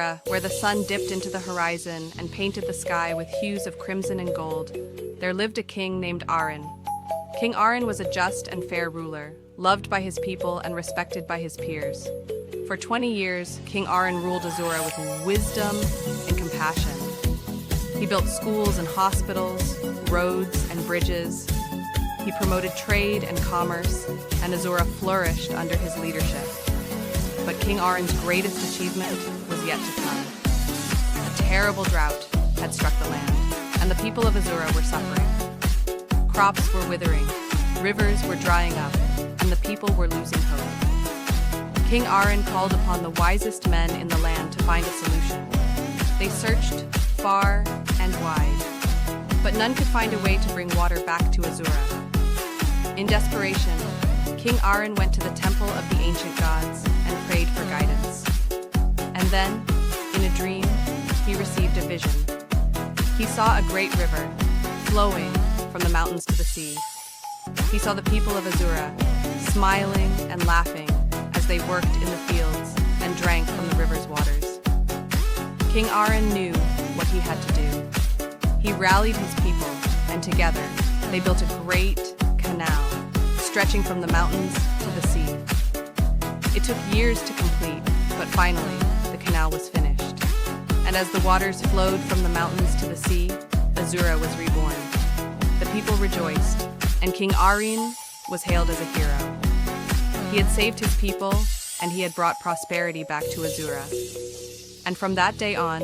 Azura, where the sun dipped into the horizon and painted the sky with hues of crimson and gold, there lived a king named Arin. King Arin was a just and fair ruler, loved by his people and respected by his peers. For 20 years, King Arin ruled Azura with wisdom and compassion. He built schools and hospitals, roads and bridges. He promoted trade and commerce, and Azura flourished under his leadership. But King Arin's greatest achievement was yet to come. A terrible drought had struck the land, and the people of Azura were suffering. Crops were withering, rivers were drying up, and the people were losing hope. King Arin called upon the wisest men in the land to find a solution. They searched far and wide, but none could find a way to bring water back to Azura. In desperation, King Arin went to the temple of the ancient gods and prayed for guidance. And then, in a dream, he received a vision. He saw a great river flowing from the mountains to the sea. He saw the people of Azura smiling and laughing as they worked in the fields and drank from the river's waters. King Arin knew what he had to do. He rallied his people, and together they built a great canal stretching from the mountains to the sea. It took years to complete, but finally the canal was finished. And as the waters flowed from the mountains to the sea, Azura was reborn. The people rejoiced, and King Arin was hailed as a hero. He had saved his people, and he had brought prosperity back to Azura. And from that day on,